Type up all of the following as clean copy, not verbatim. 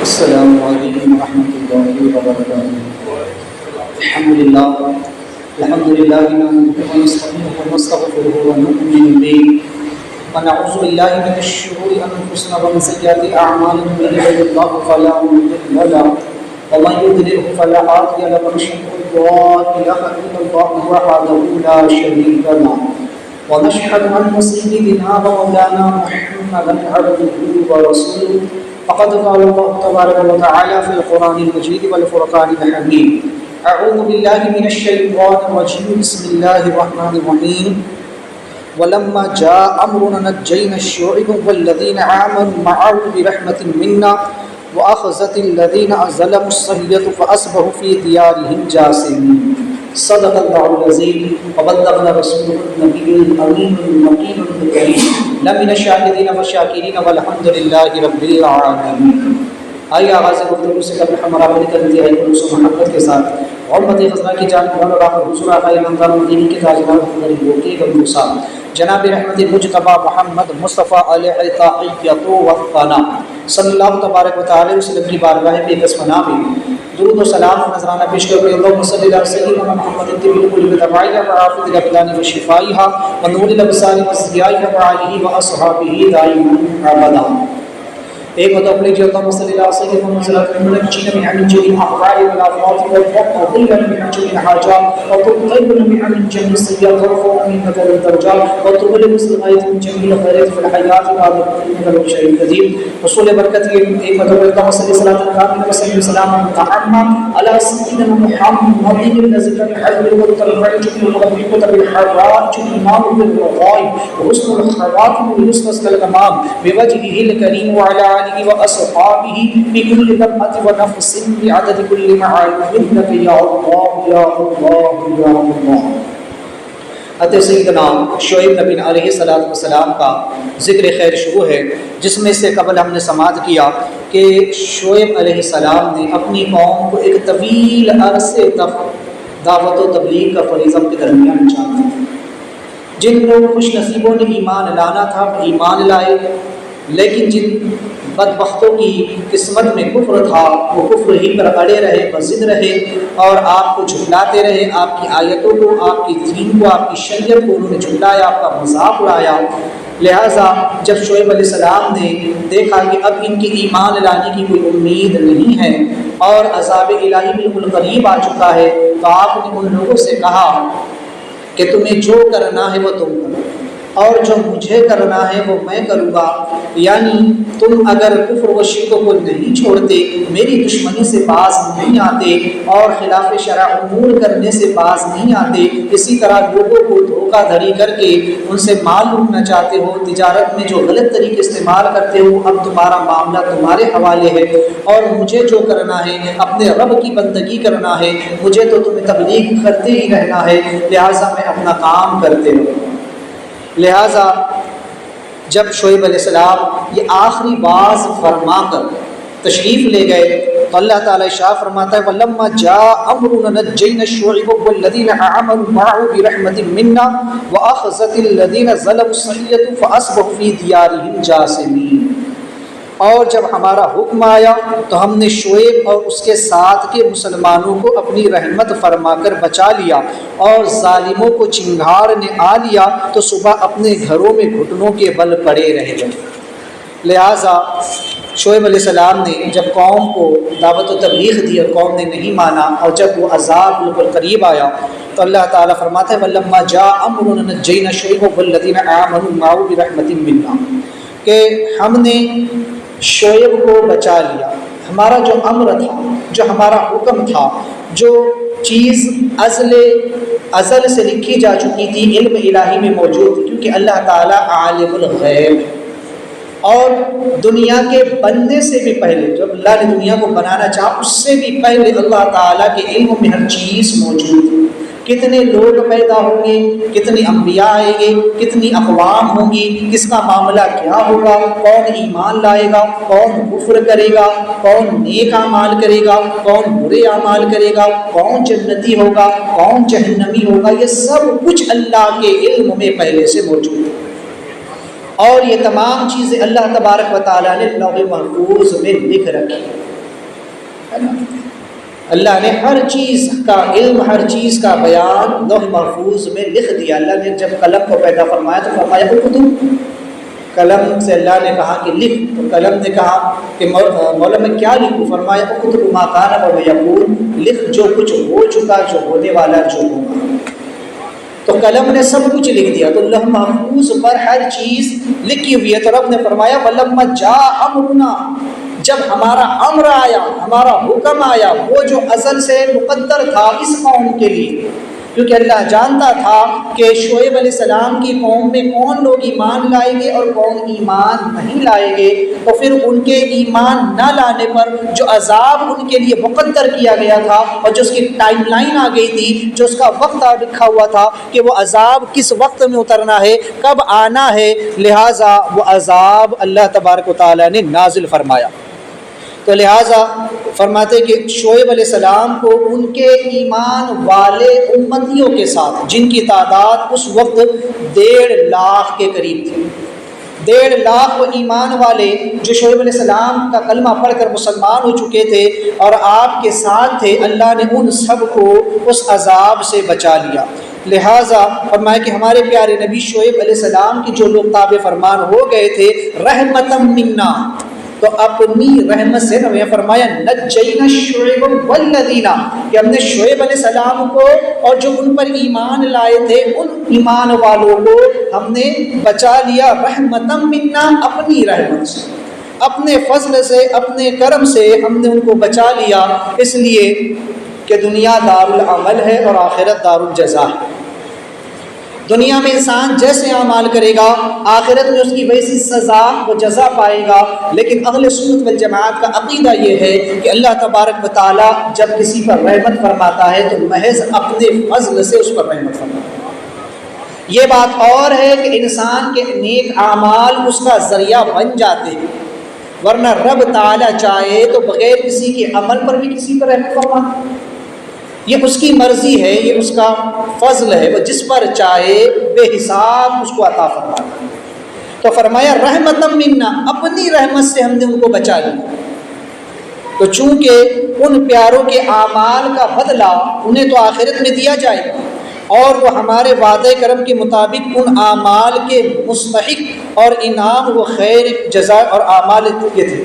السلام علیکم ورحمۃ اللہ وبرکاتہ۔ الحمد للہ نحمده ونستعینه ونستغفره ونؤمن به ونعوذ باللہ من شرور انفسنا ومن سیئات اعمالنا، من يهده الله فلا مضل له ومن يضلل فلا هادي له، ونشهد ان لا اله الا الله وحده لا شريك له ونشهد ان سيدنا ومولانا محمدا عبده ورسوله، فقد قال الله تبارك وتعالى في القرآن المجيد والفرقان الحميد: أعوذ بالله من الشيطان الرجيم، بسم الله الرحمن الرحيم. ولما جاء أمرنا نجينا شعيبا والذين آمنوا معه برحمة منا وأخذت الذين ظلموا الصيحة فأصبحوا في ديارهم جاثمين. صدق الله العظيم وبلغنا رسوله النبي الأمين المكين الكريم، لمن الشاهدين والشاكرين والحمد لله رب العالمين. آئیے آغاز گفتگو سے قبل ہمارا بڑی کر دیا ہے خلوص و محبت کے ساتھ محمد خزنہ کی جان مولا راہ حضور آقا امام مدینی کے تاجدار غریب کے گمرو صاحب جناب رحمت مجتبی محمد مصطفیٰ علیہ تحیۃ و ثنا صلی اللہ تبارک و تعالی وسلم کی بارگاہ میں بے پناہ میں درود و سلام و نذرانہ پیش کرتے ہیں۔ اللہم صلی علی سیدنا محمد طب القلوب دوائی وعافیۃ الابدان وشفائها ونور الابصار وضیائها وآلہ واصحابہ دائما ابدا۔ ایک مطلب لیجیے اللہم صلی اللہ علیہ وسلم ونجینا من عن جميع الاحوال والافات وتقضينا من عن جميع الحاجات وتطيبنا من عن جميع السيئات وترفعنا من مكان الدرجات وتبلغنا بالغاية من جميع الخيرات في الحياة بعد انك الشيء القديم رسول برکت کی ایک مطلب اللہم صلی صلاۃ کاملہ وسلم سلام متعمہ علی سیدنا محمد الذی الحج والترفع والمغفرة بالحرات الإمام بالرضاء وحسن الخواتم ويسر الكمام بوجهه الكريم وعلى آله وأصحابه بكل لمحة ونفس بعدد كل معلوم يا الله يا الله يا الله۔ حضرت سیدنا شعیب نبی علیہ السلام کا ذکر خیر شروع ہے، جس میں سے قبل ہم نے سماعت کیا کہ شعیب علیہ السلام نے اپنی قوم کو ایک طویل عرصے تک دعوت و تبلیغ کا فریضہ کے درمیان انجام دیا۔ جن لوگ خوش نصیبوں نے ایمان لانا تھا ایمان لائے، لیکن جن بدبختوں کی قسمت میں کفر تھا وہ کفر ہی پر اڑے رہے، بضد رہے اور آپ کو جھٹلاتے رہے، آپ کی آیتوں کو، آپ کی دین کو، آپ کی شریعت کو انہوں نے جھٹلایا، آپ کا مذاق اڑایا۔ لہٰذا جب شعیب علیہ السلام نے دیکھا کہ اب ان کی ایمان لانے کی کوئی امید نہیں ہے اور عذاب الہی بالکل قریب آ چکا ہے، تو آپ نے ان لوگوں سے کہا کہ تمہیں جو کرنا ہے وہ تم کرو اور جو مجھے کرنا ہے وہ میں کروں گا، یعنی تم اگر کفر و شرک کو نہیں چھوڑتے، میری دشمنی سے باز نہیں آتے اور خلاف شرع امور کرنے سے باز نہیں آتے، اسی طرح لوگوں کو دھوکہ دھڑی کر کے ان سے مال لوٹنا چاہتے ہو، تجارت میں جو غلط طریقے استعمال کرتے ہو، اب تمہارا معاملہ تمہارے حوالے ہے اور مجھے جو کرنا ہے اپنے رب کی بندگی کرنا ہے، مجھے تو تمہیں تبلیغ کرتے ہی رہنا ہے، لہٰذا میں اپنا کام کرتے رہوں۔ لہٰذا جب شعیب علیہ السلام یہ آخری باز فرما کر تشریف لے گئے تو اللہ تعالیٰ ارشاد فرماتا ہے وَلَمَّا جَاءَ أَمْرُنَا نَجَّيْنَا شُعَيْبًا وَالَّذِينَ آمَنُوا مَعَهُ بِرَحْمَةٍ مِنَّا وَأَخَذَتِ الَّذِينَ ظَلَمُوا الصَّيْحَةُ فَأَصْبَحُوا فِي دِيَارِهِمْ جَاثِمِينَ۔ اور جب ہمارا حکم آیا تو ہم نے شعیب اور اس کے ساتھ کے مسلمانوں کو اپنی رحمت فرما کر بچا لیا اور ظالموں کو چنگھاڑ نے آ لیا تو صبح اپنے گھروں میں گھٹنوں کے بل پڑے رہ گئے۔ لہٰذا شعیب علیہ السلام نے جب قوم کو دعوت و تبلیغ دی اور قوم نے نہیں مانا اور جب وہ عذاب بالکل قریب آیا تو اللہ تعالیٰ فرماتا ہے وَلَمَّا جَاءَ أَمْرُنَا نَجَّيْنَا شُعَيْبًا وَالَّذِينَ آمَنُوا مَعَهُ بِرَحْمَةٍ مِنَّا، کہ ہم نے شعیب کو بچا لیا۔ ہمارا جو امر تھا، جو ہمارا حکم تھا، جو چیز ازل سے لکھی جا چکی تھی، علم الہی میں موجود تھی، کیونکہ اللہ تعالیٰ عالم الغیب اور دنیا کے بننے سے بھی پہلے، جب اللہ نے دنیا کو بنانا چاہا اس سے بھی پہلے اللہ تعالیٰ کے علم میں ہر چیز موجود تھی۔ کتنے لوگ پیدا ہوں گے، کتنے انبیاء آئیں گے، کتنی اقوام ہوں گی، کس کا معاملہ کیا ہوگا، کون ایمان لائے گا، کون کفر کرے گا، کون نیک اعمال کرے گا، کون برے اعمال کرے گا، کون جنتی ہوگا، کون جہنمی ہوگا، یہ سب کچھ اللہ کے علم میں پہلے سے موجود ہے۔ اور یہ تمام چیزیں اللہ تبارک و تعالیٰ نے لوح محفوظ میں لکھ رکھی۔ ہے نا؟ اللہ نے ہر چیز کا علم، ہر چیز کا بیان لوح محفوظ میں لکھ دیا۔ اللہ نے جب قلم کو پیدا فرمایا تو فرمایا اکتب، قلم سے اللہ نے کہا کہ لکھ، تو قلم نے کہا کہ مولا میں کیا لکھوں؟ فرمایا اکتب ما کان و یکون، لکھ جو کچھ ہو چکا، جو ہونے والا، جو ہوگا۔ تو قلم نے سب کچھ لکھ دیا، تو لوح محفوظ پر ہر چیز لکھی ہوئی ہے۔ تو رب نے فرمایا وَلَمَّا جَاءَ أَمْرُنَا، جب ہمارا امر آیا، ہمارا حکم آیا، وہ جو ازل سے مقدر تھا اس قوم کے لیے، کیونکہ اللہ جانتا تھا کہ شعیب علیہ السلام کی قوم میں کون لوگ ایمان لائیں گے اور کون ایمان نہیں لائیں گے، تو پھر ان کے ایمان نہ لانے پر جو عذاب ان کے لیے مقدر کیا گیا تھا اور جو اس کی ٹائم لائن آ گئی تھی، جو اس کا وقت لکھا ہوا تھا کہ وہ عذاب کس وقت میں اترنا ہے، کب آنا ہے، لہٰذا وہ عذاب اللہ تبارک و تعالیٰ نے نازل فرمایا۔ تو لہٰذا فرماتے کہ شعیب علیہ السلام کو ان کے ایمان والے امتیوں کے ساتھ، جن کی تعداد اس وقت 1.5 لاکھ کے قریب تھی، 1.5 لاکھ وہ ایمان والے جو شعیب علیہ السلام کا کلمہ پڑھ کر مسلمان ہو چکے تھے اور آپ کے ساتھ تھے، اللہ نے ان سب کو اس عذاب سے بچا لیا۔ لہٰذا فرمایا کہ ہمارے پیارے نبی شعیب علیہ السلام کی جو لوگ تابع فرمان ہو گئے تھے، رحمتم منا، تو اپنی رحمت سے ہمیں فرمایا نجینا شعیب والذین، کہ ہم نے شعیب علیہ السلام کو اور جو ان پر ایمان لائے تھے ان ایمان والوں کو ہم نے بچا لیا، رحمتم منا، اپنی رحمت سے، اپنے فضل سے، اپنے کرم سے ہم نے ان کو بچا لیا، اس لیے کہ دنیا دار العمل ہے اور آخرت دار الجزا ہے۔ دنیا میں انسان جیسے اعمال کرے گا، آخرت میں اس کی ویسی سزا و جزا پائے گا، لیکن اہل سنت والجماعت کا عقیدہ یہ ہے کہ اللہ تبارک و تعالیٰ جب کسی پر رحمت فرماتا ہے تو محض اپنے فضل سے اس پر رحمت فرماتا ہے۔ یہ بات اور ہے کہ انسان کے نیک اعمال اس کا ذریعہ بن جاتے ہیں، ورنہ رب تعالیٰ چاہے تو بغیر کسی کے عمل پر بھی کسی پر رحمت فرماتا ہے، یہ اس کی مرضی ہے، یہ اس کا فضل ہے، وہ جس پر چاہے بے حساب اس کو عطا فرماتا ہے۔ تو فرمایا رحمتم منا، اپنی رحمت سے ہم نے ان کو بچا لیا۔ تو چونکہ ان پیاروں کے اعمال کا بدلہ انہیں تو آخرت میں دیا جائے گا، اور وہ ہمارے وعدہ کرم کے مطابق ان اعمال کے مستحق اور انعام و خیر جزا اور اعمال یہ تھے،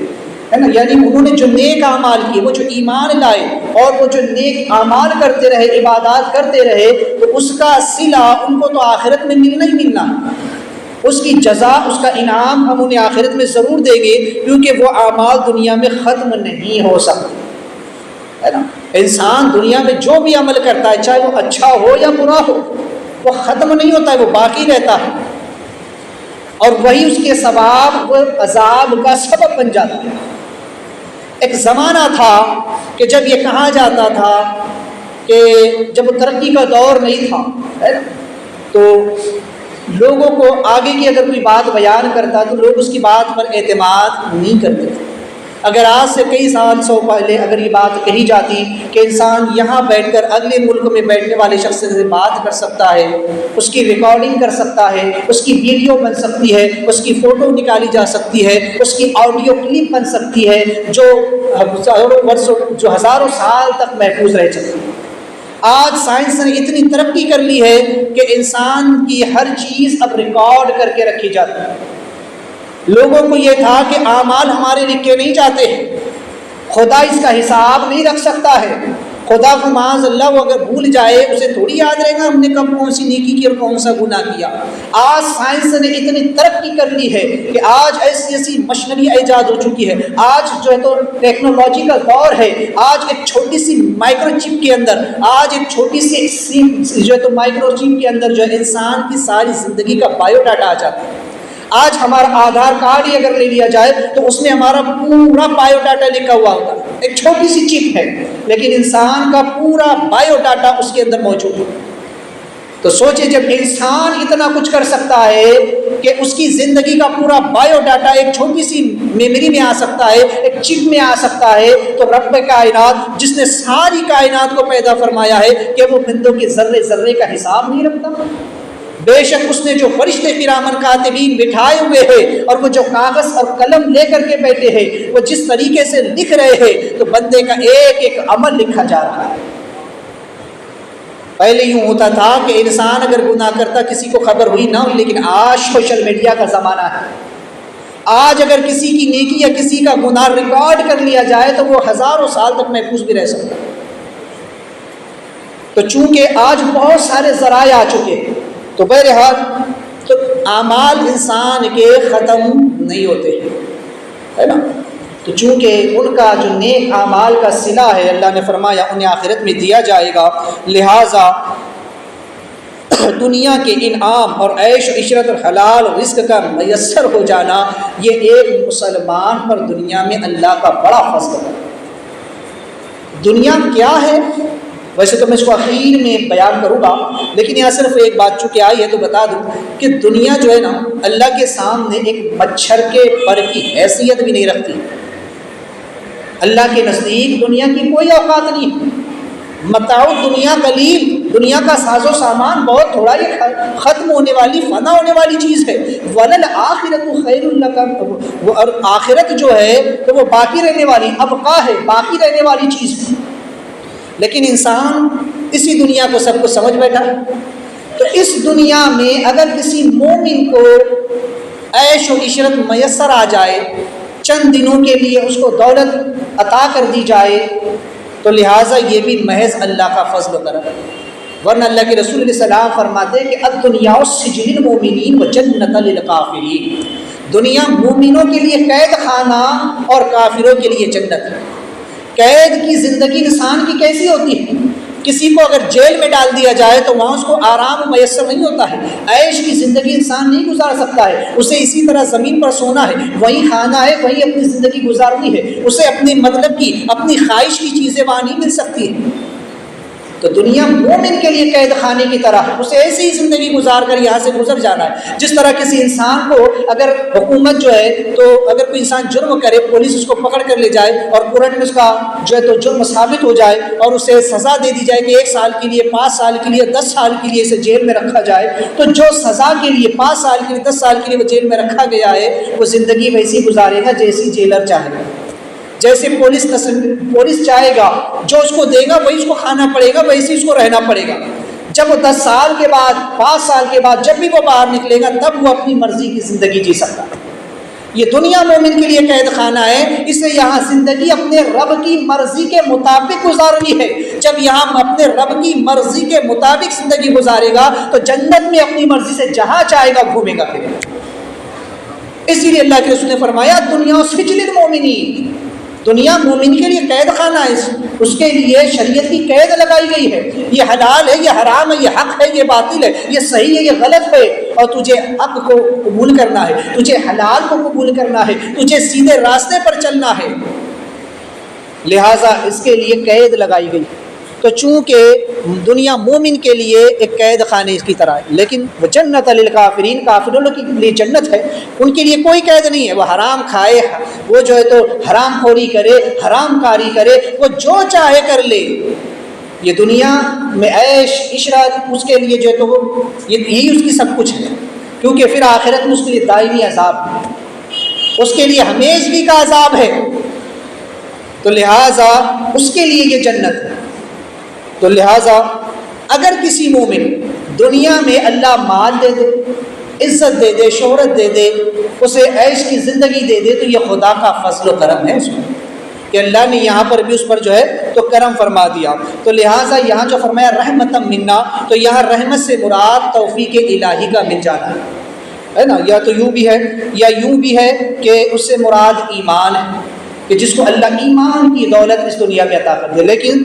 ہے نا، یعنی انہوں نے جو نیک اعمال کیے، وہ جو ایمان لائے اور وہ جو نیک اعمال کرتے رہے، عبادات کرتے رہے، تو اس کا صلہ ان کو تو آخرت میں ملنا ہی ملنا، اس کی جزا، اس کا انعام ہم انہیں آخرت میں ضرور دیں گے، کیونکہ وہ اعمال دنیا میں ختم نہیں ہو سکتے، ہے نا۔ انسان دنیا میں جو بھی عمل کرتا ہے، چاہے وہ اچھا ہو یا برا ہو، وہ ختم نہیں ہوتا ہے، وہ باقی رہتا ہے، اور وہی اس کے ثواب و عذاب کا سبب بن جاتا ہے۔ ایک زمانہ تھا کہ جب یہ کہا جاتا تھا کہ جب ترقی کا دور نہیں تھا، تو لوگوں کو آگے کی اگر کوئی بات بیان کرتا تو لوگ اس کی بات پر اعتماد نہیں کرتے تھے۔ اگر آج سے کئی سال پہلے اگر یہ بات کہی جاتی کہ انسان یہاں بیٹھ کر اگلے ملک میں بیٹھنے والے شخص سے بات کر سکتا ہے، اس کی ریکارڈنگ کر سکتا ہے، اس کی ویڈیو بن سکتی ہے، اس کی فوٹو نکالی جا سکتی ہے، اس کی آڈیو کلپ بن سکتی ہے، جو ہزاروں سال تک محفوظ رہ سکتی ہے۔ آج سائنس نے اتنی ترقی کر لی ہے کہ انسان کی ہر چیز اب ریکارڈ کر کے رکھی جاتی ہے۔ لوگوں کو یہ تھا کہ اعمال ہمارے لکھے نہیں جاتے ہیں، خدا اس کا حساب نہیں رکھ سکتا ہے، خدا کو معاذ اللہ وہ اگر بھول جائے اسے تھوڑی یاد رہے گا ہم نے کب کون سی نیکی کی اور کون سا گناہ کیا۔ آج سائنس نے اتنی ترقی کر لی ہے کہ آج ایسی ایسی مشینری ایجاد ہو چکی ہے، آج جو ہے تو ٹیکنالوجی کا دور ہے، آج ایک چھوٹی سی مائکرو چپ کے اندر، آج ایک چھوٹی سی جو ہے تو مائکرو چپ کے اندر جو ہے انسان کی ساری زندگی کا بایو ڈاٹا آ جاتا ہے۔ آج ہمارا آدھار کارڈ ہی اگر لے لیا جائے تو اس میں ہمارا پورا بایو ڈاٹا لکھا ہوا ہوتا ہے، ایک چھوٹی سی چپ ہے لیکن انسان کا پورا بایو ڈاٹا اس کے اندر موجود ہے۔ تو سوچے جب انسان اتنا کچھ کر سکتا ہے کہ اس کی زندگی کا پورا بایو ڈاٹا ایک چھوٹی سی میموری میں آ سکتا ہے، ایک چپ میں آ سکتا ہے، تو رب کائنات جس نے ساری کائنات کو پیدا فرمایا ہے کہ وہ بندوں کے ذرے ذرے کا حساب نہیں رکھتا؟ بے شک اس نے جو فرشتے کرامن کاتبین بٹھائے ہوئے ہیں اور وہ جو کاغذ اور قلم لے کر کے بیٹھے ہیں وہ جس طریقے سے لکھ رہے ہیں تو بندے کا ایک ایک عمل لکھا جا رہا ہے۔ پہلے یوں ہوتا تھا کہ انسان اگر گناہ کرتا کسی کو خبر ہوئی نہ ہوئی، لیکن آج سوشل میڈیا کا زمانہ ہے۔ آج اگر کسی کی نیکی یا کسی کا گناہ ریکارڈ کر لیا جائے تو وہ ہزاروں سال تک محفوظ بھی رہ سکتا ہے۔ تو چونکہ آج بہت سارے ذرائع آ چکے ہیں تو بہرحال تو اعمال انسان کے ختم نہیں ہوتے ہیں، ہے نا؟ تو چونکہ ان کا جو نیک اعمال کا صلہ ہے اللہ نے فرمایا انہیں آخرت میں دیا جائے گا، لہٰذا دنیا کے انعام اور عیش و عشرت اور حلال رزق کا میسر ہو جانا یہ ایک مسلمان پر دنیا میں اللہ کا بڑا فضل ہے۔ دنیا کیا ہے؟ ویسے تو میں اس کو اخیر میں بیان کروں گا، لیکن یہاں صرف ایک بات چونکہ آئی ہے تو بتا دوں کہ دنیا جو ہے نا اللہ کے سامنے ایک مچھر کے پر کی حیثیت بھی نہیں رکھتی۔ اللہ کے نزدیک دنیا کی کوئی اوقات نہیں ہے۔ متاع دنیا قلیل، دنیا کا ساز و سامان بہت تھوڑا، یہ ختم ہونے والی فنا ہونے والی چیز ہے۔ وَلَلْآخِرَةُ خَيْرٌ لَكَ، اور آخرت جو ہے تو وہ باقی رہنے والی ابقا ہے، باقی رہنے والی چیز ہے۔ لیکن انسان اسی دنیا کو سب کو سمجھ بیٹھا ہے۔ تو اس دنیا میں اگر کسی مومن کو عیش و عشرت میسر آ جائے، چند دنوں کے لیے اس کو دولت عطا کر دی جائے تو لہٰذا یہ بھی محض اللہ کا فضل و کرم ہے۔ ورنہ اللہ کے رسول علیہ السلام فرماتے ہیں کہ الدنیا سجن المؤمنین وجنۃ للکافرین، دنیا مومنوں کے لیے قید خانہ اور کافروں کے لیے جنت ہے۔ قید کی زندگی انسان کی کیسی ہوتی ہے؟ کسی کو اگر جیل میں ڈال دیا جائے تو وہاں اس کو آرام میسر نہیں ہوتا ہے، عیش کی زندگی انسان نہیں گزار سکتا ہے۔ اسے اسی طرح زمین پر سونا ہے، وہیں کھانا ہے، وہیں اپنی زندگی گزارنی ہے۔ اسے اپنے مطلب کی، اپنی خواہش کی چیزیں وہاں نہیں مل سکتی ہیں۔ تو دنیا مومن کے لیے قید خانے کی طرح ہے، اسے ایسی ہی زندگی گزار کر یہاں سے گزر جانا ہے۔ جس طرح کسی انسان کو اگر حکومت جو ہے تو اگر کوئی انسان جرم کرے، پولیس اس کو پکڑ کر لے جائے اور کورٹ میں اس کا جو ہے تو جرم ثابت ہو جائے اور اسے سزا دے دی جائے کہ 1 سال کے لیے، 5 سال کے لیے، 10 سال کے لیے اسے جیل میں رکھا جائے، تو جو سزا کے لیے 5 سال کے لیے، 10 سال کے لیے وہ جیل میں رکھا گیا ہے وہ زندگی ویسی گزارے گا جیسی جیلر چاہے گا، جیسے پولیس چاہے گا، جو اس کو دے گا وہی اس کو کھانا پڑے گا، ویسے اس کو رہنا پڑے گا۔ جب وہ 10 سال کے بعد، 5 سال کے بعد جب بھی وہ باہر نکلے گا تب وہ اپنی مرضی کی زندگی جی سکتا ہے۔ یہ دنیا مومن کے لیے قید خانہ ہے، اسے یہاں زندگی اپنے رب کی مرضی کے مطابق گزارنی ہے۔ جب یہاں اپنے رب کی مرضی کے مطابق زندگی گزارے گا تو جنت میں اپنی مرضی سے جہاں چاہے گا گھومے گا پھرے گا۔ اسی لیے اللہ کے رسول نے فرمایا دنیا سجن المؤمنین، دنیا مومن کے لیے قید خانہ ہے، اس کے لیے شریعت کی قید لگائی گئی ہے۔ یہ حلال ہے، یہ حرام ہے، یہ حق ہے، یہ باطل ہے، یہ صحیح ہے، یہ غلط ہے، اور تجھے حق کو قبول کرنا ہے، تجھے حلال کو قبول کرنا ہے، تجھے سیدھے راستے پر چلنا ہے، لہٰذا اس کے لیے قید لگائی گئی۔ تو چونکہ دنیا مومن کے لیے ایک قید خانے کی طرح ہے، لیکن وہ جنت للکافرین، کافروں کے لیے جنت ہے، ان کے لیے کوئی قید نہیں ہے۔ وہ حرام کھائے، وہ جو ہے تو حرام خوری کرے، حرام کاری کرے، وہ جو چاہے کر لے، یہ دنیا میں عیش عشرت اس کے لیے جو ہے تو یہی اس کی سب کچھ ہے، کیونکہ پھر آخرت میں اس کے لیے دائمی عذاب ہے، اس کے لیے ہمیشگی کا عذاب ہے، تو لہٰذا اس کے لیے یہ جنت ہے۔ تو لہٰذا اگر کسی مومن دنیا میں اللہ مال دے دے، عزت دے دے، شہرت دے دے، اسے عیش کی زندگی دے دے، تو یہ خدا کا فضل و کرم ہے اس میں، کہ اللہ نے یہاں پر بھی اس پر جو ہے تو کرم فرما دیا۔ تو لہٰذا یہاں جو فرمایا رحمتم منا، تو یہاں رحمت سے مراد توفیق الہی کا مل جانا ہے نا، یا تو یوں بھی ہے یا یوں بھی ہے کہ اس سے مراد ایمان ہے، کہ جس کو اللہ ایمان کی دولت اس دنیا میں عطا کر دے۔ لیکن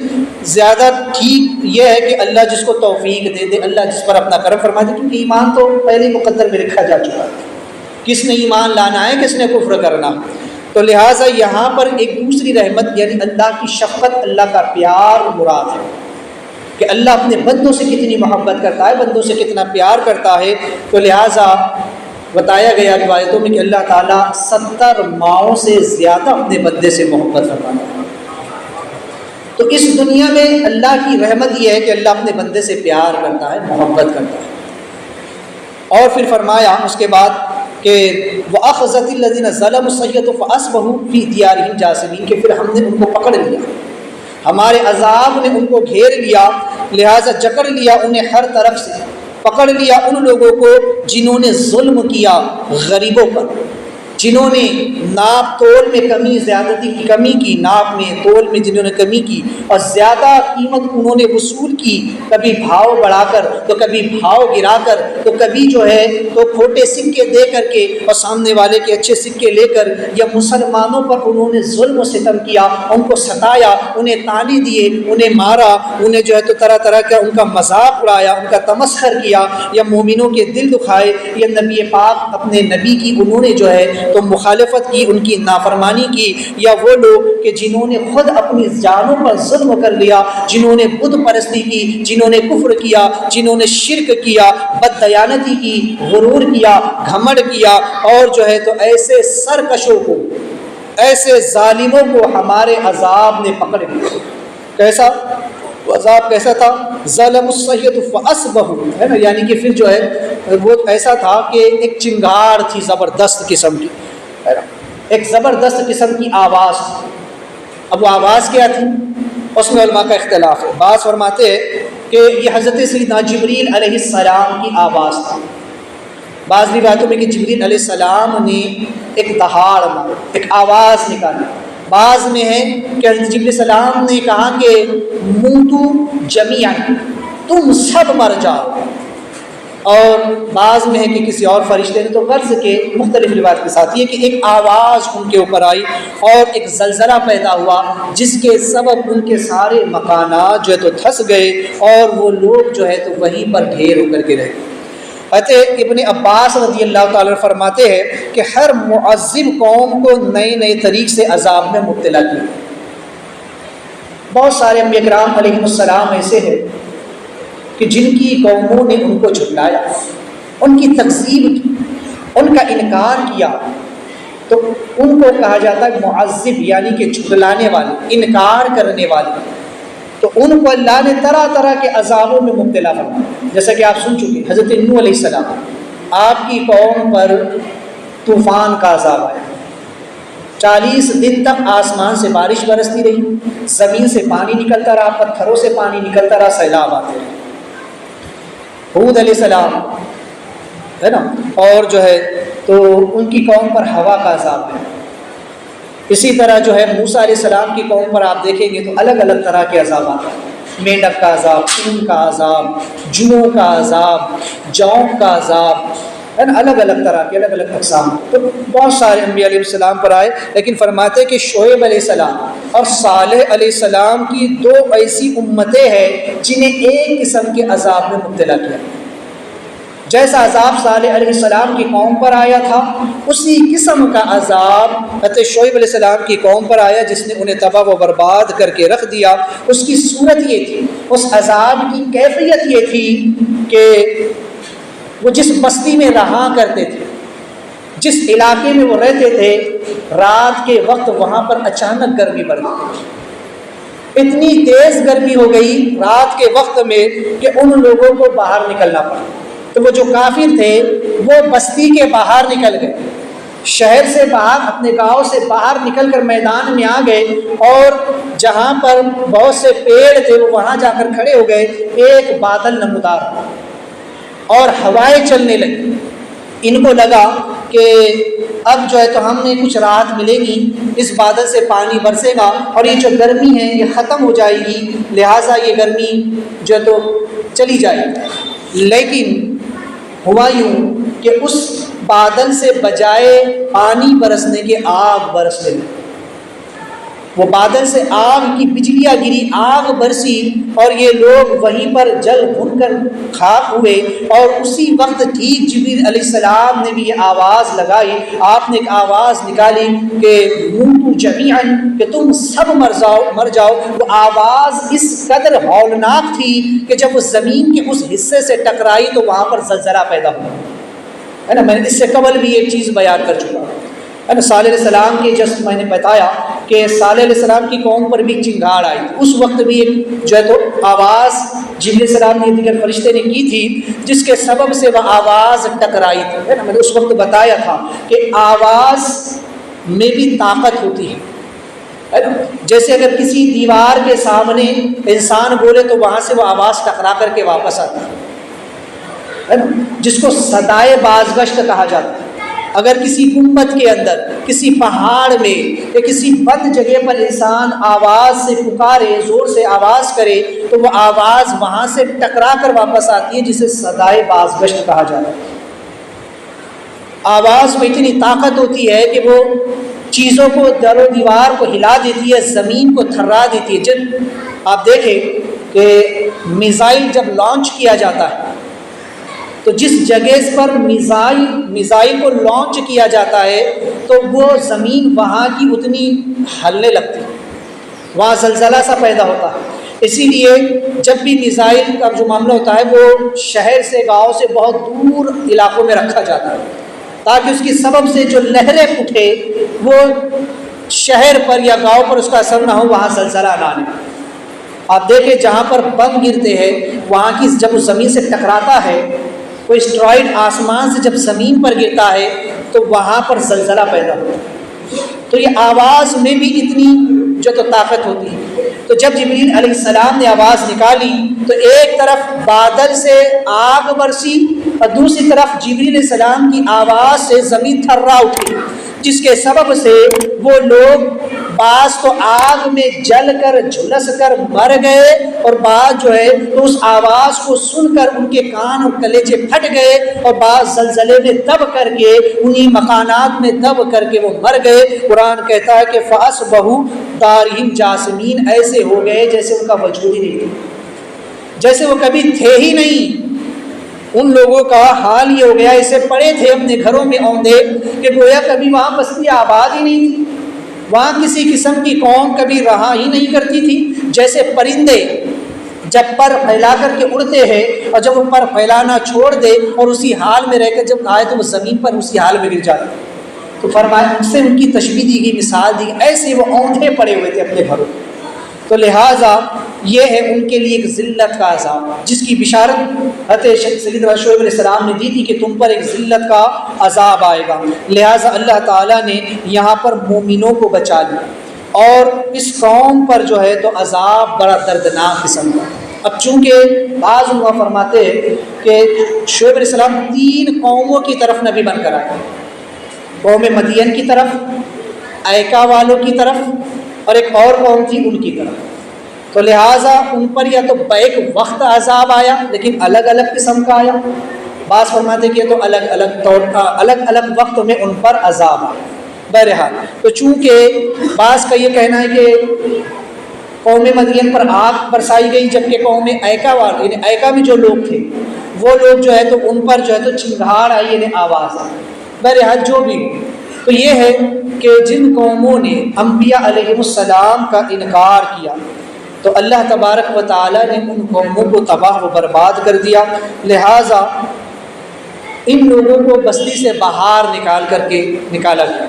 زیادہ ٹھیک یہ ہے کہ اللہ جس کو توفیق دے دے، اللہ جس پر اپنا کرم فرما دے، کیونکہ ایمان تو پہلے مقدر میں لکھا جا چکا ہے، کس نے ایمان لانا ہے، کس نے کفر کرنا۔ تو لہٰذا یہاں پر ایک دوسری رحمت یعنی اللہ کی شفقت، اللہ کا پیار مراد ہے، کہ اللہ اپنے بندوں سے کتنی محبت کرتا ہے، بندوں سے کتنا پیار کرتا ہے۔ تو لہٰذا بتایا گیا روایتوں میں کہ اللہ تعالیٰ 70 ماؤں سے زیادہ اپنے بندے سے محبت فرماتا ہے۔ تو اس دنیا میں اللہ کی رحمت یہ ہے کہ اللہ اپنے بندے سے پیار کرتا ہے، محبت کرتا ہے۔ اور پھر فرمایا اس کے بعد کہ وَأَخَذَتِ الَّذِينَ ظَلَمُوا الصَّيْحَةُ فَأَصْبَحُوا فِي دِيَارِهِمْ جَاثِمِينَ کہ پھر ہم نے ان کو پکڑ لیا، ہمارے عذاب نے ان کو گھیر لیا، لہٰذا جکڑ لیا انہیں ہر طرف سے، پکڑ لیا ان لوگوں کو جنہوں نے ظلم کیا غریبوں پر، جنہوں نے ناپ تول میں زیادتی کی کمی کی، ناپ میں تول میں جنہوں نے کمی کی اور زیادہ قیمت انہوں نے وصول کی، کبھی بھاؤ بڑھا کر تو کبھی بھاؤ گرا کر تو کبھی جو ہے تو کھوٹے سکے دے کر کے اور سامنے والے کے اچھے سکے لے کر، یا مسلمانوں پر انہوں نے ظلم و ستم کیا، ان کو ستایا، انہیں طعنے دیے، انہیں مارا، انہیں جو ہے تو طرح طرح کا ان کا مذاق اڑایا، ان کا تمسخر کیا، یا مومنوں کے دل دکھائے، یا نبی پاک اپنے نبی کی انہوں نے جو ہے تو مخالفت کی، ان کی نافرمانی کی، یا وہ لوگ کہ جنہوں نے خود اپنی جانوں پر ظلم کر لیا، جنہوں نے بت پرستی کی، جنہوں نے کفر کیا، جنہوں نے شرک کیا، بددیانتی کی، غرور کیا، گھمنڈ کیا، اور جو ہے تو ایسے سرکشوں کو، ایسے ظالموں کو ہمارے عذاب نے پکڑ لیا۔ کیسا عذاب کیسا تھا؟ ظلم الصیحۃ فاصبحوا، ہے نا، یعنی کہ پھر جو ہے وہ ایسا تھا کہ ایک چنگار تھی زبردست قسم کی، ہے نا، ایک زبردست قسم کی آواز تھی۔ اب وہ آواز کیا تھی اس میں علماء کا اختلاف ہے۔ بعض فرماتے ہیں کہ یہ حضرت سیدنا جبریل علیہ السلام کی آواز تھی، بعض روایتوں میں کہ جبریل علیہ السلام نے ایک دہاڑ ماری، ایک آواز نکالی، بعض میں ہے کہ حضرت جبریل علیہ السلام نے کہا کہ موتو جمیعاً، تم سب مر جاؤ، اور بعض میں ہے کہ کسی اور فرشتے نے، تو غرض کے مختلف روایت کے ساتھ یہ کہ ایک آواز ان کے اوپر آئی اور ایک زلزلہ پیدا ہوا، جس کے سبب ان کے سارے مکانات جو ہے تو دھس گئے اور وہ لوگ جو ہے تو وہیں پر ڈھیر ہو کر کے رہ گئے۔ حضرت ابن عباس رضی اللہ تعالیٰ عنہ فرماتے ہیں کہ ہر معذب قوم کو نئے نئے طریق سے عذاب میں مبتلا کیا۔ بہت سارے انبیاء کرام علیہ السلام ایسے ہیں کہ جن کی قوموں نے ان کو جھٹلایا، ان کی تکذیب کی، ان کا انکار کیا، تو ان کو کہا جاتا ہے معذب، یعنی کہ جھٹلانے والے، انکار کرنے والے۔ تو ان کو اللہ نے طرح طرح کے عذابوں میں مبتلا فرمایا، جیسا کہ آپ سن چکے حضرت نوح علیہ السلام، آپ کی قوم پر طوفان کا عذاب آیا، 40 دن تک آسمان سے بارش برستی رہی، زمین سے پانی نکلتا رہا، پتھروں سے پانی نکلتا رہا، سیلاب آتے رہے۔ ہود علیہ السلام، ہے نا، اور جو ہے تو ان کی قوم پر ہوا کا عذاب ہے۔ اسی طرح جو ہے موسیٰ علیہ السلام کی قوم پر آپ دیکھیں گے تو الگ الگ طرح کے عذابات ہیں، مینڈک کا عذاب، اون کا عذاب، جوؤں کا عذاب، جونک کا عذاب، ہے نا، الگ الگ طرح کے، الگ الگ اقسام۔ تو بہت سارے انبیاء علیہ السلام پر آئے، لیکن فرماتے ہیں کہ شعیب علیہ السلام اور صالح علیہ السلام کی 2 ایسی امتیں ہیں جنہیں ایک قسم کے عذاب میں مبتلا کیا۔ جیسا عذاب صالح علیہ السلام کی قوم پر آیا تھا، اسی قسم کا عذاب حضرت شعیب علیہ السلام کی قوم پر آیا، جس نے انہیں تباہ و برباد کر کے رکھ دیا۔ اس کی صورت یہ تھی، اس عذاب کی کیفیت یہ تھی کہ وہ جس بستی میں رہا کرتے تھے، جس علاقے میں وہ رہتے تھے، رات کے وقت وہاں پر اچانک گرمی بڑھ گئی، اتنی تیز گرمی ہو گئی رات کے وقت میں کہ ان لوگوں کو باہر نکلنا پڑا۔ تو وہ جو کافر تھے وہ بستی کے باہر نکل گئے، شہر سے باہر، اپنے گاؤں سے باہر نکل کر میدان میں آ گئے، اور جہاں پر بہت سے پیڑ تھے وہ وہاں جا کر کھڑے ہو گئے۔ ایک بادل نمودار اور ہوائیں چلنے لگی، ان کو لگا کہ اب جو ہے تو ہم نے کچھ راحت ملے گی، اس بادل سے پانی برسے گا اور یہ جو گرمی ہے یہ ختم ہو جائے گی، لہٰذا یہ گرمی جو ہے تو چلی جائے گی۔ لیکن ہوا یوں کہ اس بادل سے بجائے پانی برسنے کے آگ برسنے لگی، وہ بادل سے آگ کی بجلیاں گری، آگ برسی، اور یہ لوگ وہیں پر جل بھن کر خاک ہوئے۔ اور اسی وقت ٹھیک جبریل علیہ السلام نے بھی یہ آواز لگائی، آپ نے ایک آواز نکالی کہ موتو جمیعاً، کہ تم سب مر جاؤ۔ وہ آواز اس قدر ہولناک تھی کہ جب وہ زمین کے اس حصے سے ٹکرائی تو وہاں پر زلزلہ پیدا ہوا، ہے نا۔ میں نے اس سے قبل بھی ایک چیز بیان کر چکا ہوں صالح علیہ السلام کے جس میں نے بتایا کہ صالح علیہ السلام کی قوم پر بھی چنگاڑ آئی تھی، اس وقت بھی ایک جو ہے تو آواز جبرائیل علیہ السلام نے دیگر فرشتے نے کی تھی، جس کے سبب سے وہ آواز ٹکرائی تھی، ہے نا۔ میں نے اس وقت بتایا تھا کہ آواز میں بھی طاقت ہوتی ہے نا۔ جیسے اگر کسی دیوار کے سامنے انسان بولے تو وہاں سے وہ آواز ٹکرا کر کے واپس آتی ہے نا، جس کو صدائے بازگشت کہا جاتا ہے۔ اگر کسی گنبد کے اندر، کسی پہاڑ میں یا کسی بند جگہ پر انسان آواز سے پکارے، زور سے آواز کرے تو وہ آواز وہاں سے ٹکرا کر واپس آتی ہے، جسے صدائے بازگشت کہا جاتا ہے۔ آواز میں اتنی طاقت ہوتی ہے کہ وہ چیزوں کو، در و دیوار کو ہلا دیتی ہے، زمین کو تھرا دیتی ہے۔ جب آپ دیکھیں کہ میزائل جب لانچ کیا جاتا ہے تو جس جگہ پر میزائل کو لانچ کیا جاتا ہے تو وہ زمین وہاں کی اتنی ہلنے لگتی ہے، وہاں زلزلہ سا پیدا ہوتا ہے۔ اسی لیے جب بھی میزائل کا جو معاملہ ہوتا ہے وہ شہر سے، گاؤں سے بہت دور علاقوں میں رکھا جاتا ہے، تاکہ اس کی سبب سے جو لہریں اٹھے وہ شہر پر یا گاؤں پر اس کا اثر نہ ہو، وہاں زلزلہ نہ آنے۔ آپ دیکھیں جہاں پر بم گرتے ہیں وہاں کی جب اس زمین سے ٹکراتا ہے، کوئی اسٹرائڈ آسمان سے جب زمین پر گرتا ہے تو وہاں پر زلزلہ پیدا ہوتا ہے۔ تو یہ آواز میں بھی اتنی جو تو طاقت ہوتی ہے۔ تو جب جبریل علیہ السلام نے آواز نکالی تو ایک طرف بادل سے آگ برسی اور دوسری طرف جبریل علیہ السلام کی آواز سے زمین تھرا اٹھی، جس کے سبب سے وہ لوگ بعض تو آگ میں جل کر جھلس کر مر گئے، اور بعض جو ہے تو اس آواز کو سن کر ان کے کان اور کلیجے پھٹ گئے، اور بعض زلزلے میں دب کر کے انہی مکانات میں دب کر کے وہ مر گئے۔ قرآن کہتا ہے کہ فَأَصْبَحُوا دَارِهِمْ جَاثِمِينَ، ایسے ہو گئے جیسے ان کا وجود ہی نہیں تھا، جیسے وہ کبھی تھے ہی نہیں۔ ان لوگوں کا حال یہ ہو گیا، اسے پڑے تھے اپنے گھروں میں اوندے کہ گویا کبھی وہاں بستی آباد ہی نہیں تھی، وہاں کسی قسم کی قوم کبھی رہا ہی نہیں کرتی تھی۔ جیسے پرندے جب پر پھیلا کر کے اڑتے ہیں اور جب وہ پر پھیلانا چھوڑ دے اور اسی حال میں رہ کر جب آئے تو وہ زمین پر اسی حال میں گر جاتے، تو فرمایا ان سے ان کی تشبیہ دی گئی، مثال دی گئی، ایسے وہ اوندھے پڑے ہوئے تھے اپنے گھروں۔ تو لہٰذا یہ ہے ان کے لیے ایک ذلت کا عذاب، جس کی بشارت حضرت سیدنا شعیب علیہ السلام نے دی تھی کہ تم پر ایک ذلت کا عذاب آئے گا۔ لہٰذا اللہ تعالیٰ نے یہاں پر مومنوں کو بچا لیا، اور اس قوم پر جو ہے تو عذاب بڑا دردناک قسم کا۔ اب چونکہ بعض علماء فرماتے ہیں کہ شعیب علیہ السلام 3 قوموں کی طرف نبی بن کر آئے، قوم مدین کی طرف، ایکا والوں کی طرف، اور ایک اور قوم تھی ان کی طرف۔ تو لہٰذا ان پر یا تو بیک وقت عذاب آیا لیکن الگ الگ قسم کا آیا، بعض فرماتے کہ تو الگ الگ وقت میں ان پر عذاب آیا۔ بہرحال تو چونکہ بعض کا یہ کہنا ہے کہ قوم مدین پر آگ برسائی گئی، جبکہ قوم ایکا والے یعنی ایکا میں جو لوگ تھے وہ لوگ جو ہے تو ان پر جو ہے تو چنگھاڑ آئی یعنی آواز آئی۔ بہرحال جو بھی ہو، تو یہ ہے کہ جن قوموں نے انبیاء علیہ السلام کا انکار کیا تو اللہ تبارک و تعالیٰ نے ان قوموں کو تباہ و برباد کر دیا۔ لہٰذا ان لوگوں کو بستی سے باہر نکالا گیا۔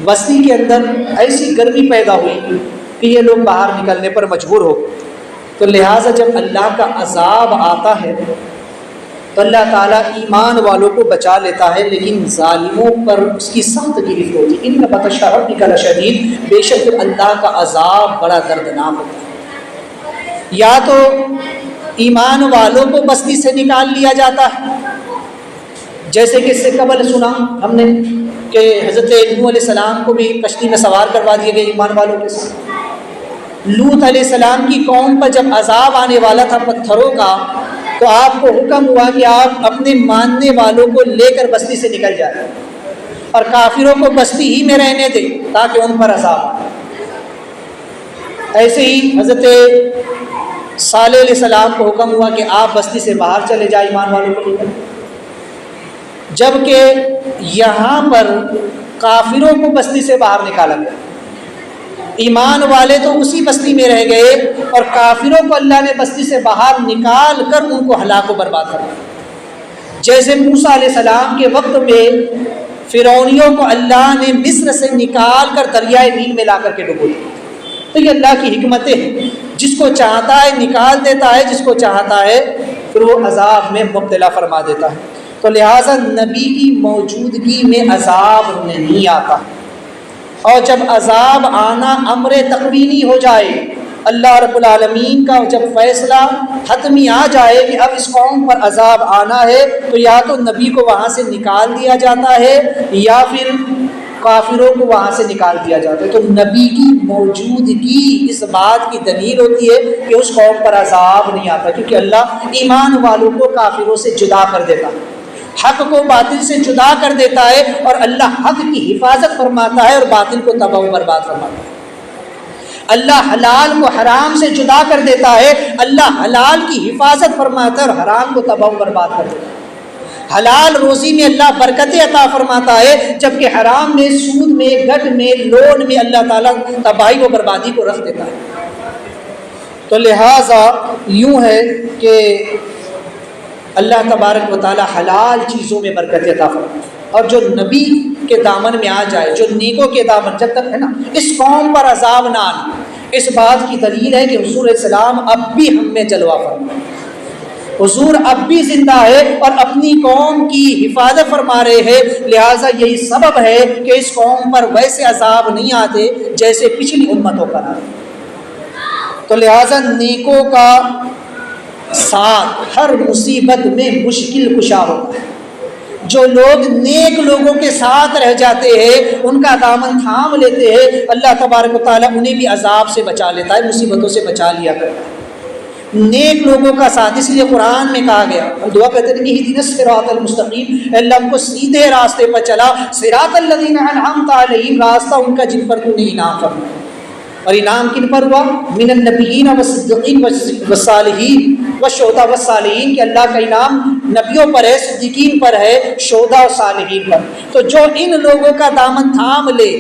بستی کے اندر ایسی گرمی پیدا ہوئی کہ یہ لوگ باہر نکلنے پر مجبور ہو گئے۔ تو لہٰذا جب اللہ کا عذاب آتا ہے تو اللہ تعالیٰ ایمان والوں کو بچا لیتا ہے، لیکن ظالموں پر اس کی سخت گرفت ہوتی ہے۔ ان بطش ربک لشدید، بے شک اللہ کا عذاب بڑا دردناک ہوتا ہے۔ یا تو ایمان والوں کو بستی سے نکال لیا جاتا ہے، جیسے کہ اس سے قبل سنا ہم نے کہ حضرت نوح علیہ السلام کو بھی کشتی میں سوار کروا دیے گئے ایمان والوں کے ساتھ۔ لوط علیہ السلام کی قوم پر جب عذاب آنے والا تھا پتھروں کا تو آپ کو حکم ہوا کہ آپ اپنے ماننے والوں کو لے کر بستی سے نکل جائیں اور کافروں کو بستی ہی میں رہنے دیں تاکہ ان پر عذاب آئے۔ ایسے ہی حضرت صالح علیہ السلام کو حکم ہوا کہ آپ بستی سے باہر چلے جائیں ایمان والوں کو لے کر، جبکہ یہاں پر کافروں کو بستی سے باہر نکالا گیا، ایمان والے تو اسی بستی میں رہ گئے اور کافروں کو اللہ نے بستی سے باہر نکال کر ان کو ہلاک و برباد کر دیا۔ جیسے موسیٰ علیہ السلام کے وقت میں فرعونیوں کو اللہ نے مصر سے نکال کر دریائے نیل میں لا کر کے ڈبو دیا۔ تو یہ اللہ کی حکمتیں ہیں، جس کو چاہتا ہے نکال دیتا ہے، جس کو چاہتا ہے پھر وہ عذاب میں مبتلا فرما دیتا ہے۔ تو لہٰذا نبی کی موجودگی میں عذاب نہیں آتا، اور جب عذاب آنا امر تقوینی ہو جائے، اللہ رب العالمین کا جب فیصلہ حتمی آ جائے کہ اب اس قوم پر عذاب آنا ہے، تو یا تو نبی کو وہاں سے نکال دیا جاتا ہے یا پھر کافروں کو وہاں سے نکال دیا جاتا ہے۔ تو نبی کی موجودگی اس بات کی دلیل ہوتی ہے کہ اس قوم پر عذاب نہیں آتا، کیونکہ اللہ ایمان والوں کو کافروں سے جدا کر دیتا ہے، حق کو باطل سے جدا کر دیتا ہے، اور اللہ حق کی حفاظت فرماتا ہے اور باطل کو تباہ و برباد فرماتا ہے۔ اللہ حلال کو حرام سے جدا کر دیتا ہے، اللہ حلال کی حفاظت فرماتا ہے اور حرام کو تباہ و برباد کر دیتا ہے۔ حلال روزی میں اللہ برکتیں عطا فرماتا ہے، جبکہ حرام میں، سود میں، گٹ میں، لون میں اللہ تعالیٰ تباہی و بربادی کو رکھ دیتا ہے۔ تو لہٰذا یوں ہے کہ اللہ تبارک و تعالیٰ حلال چیزوں میں برکت عطا فرماتا ہے، اور جو نبی کے دامن میں آ جائے، جو نیکوں کے دامن، جب تک ہے نا اس قوم پر عذاب نہ آنے، اس بات کی دلیل ہے کہ حضور علیہ السلام اب بھی ہم میں جلوہ فرما، حضور اب بھی زندہ ہے اور اپنی قوم کی حفاظت فرما رہے ہیں، لہٰذا یہی سبب ہے کہ اس قوم پر ویسے عذاب نہیں آتے جیسے پچھلی امتوں پر آتے۔ تو لہٰذا نیکوں کا ساتھ ہر مصیبت میں مشکل کشا ہوتا ہے۔ جو لوگ نیک لوگوں کے ساتھ رہ جاتے ہیں، ان کا دامن تھام لیتے ہیں، اللہ تبارک و تعالیٰ انہیں بھی عذاب سے بچا لیتا ہے، مصیبتوں سے بچا لیا کرتا ہے۔ نیک لوگوں کا ساتھ، اس لیے قرآن میں کہا گیا، ہم دعا کرتے ہیں کہ اہدنا الصراط المستقیم، اللہ ہم کو سیدھے راستے پر چلا، صراط الذین انعمت علیہم، راستہ ان کا جن پر تو نے انعام فرمایا۔ اور انعام کن پر ہوا؟ من النبیین والصدیقین والصالحین والشہداء والصالحین، کہ اللہ کا انعام نبیوں پر ہے، صدیقین پر ہے، شہداء اور صالحین پر۔ تو جو ان لوگوں کا دامن تھام لے،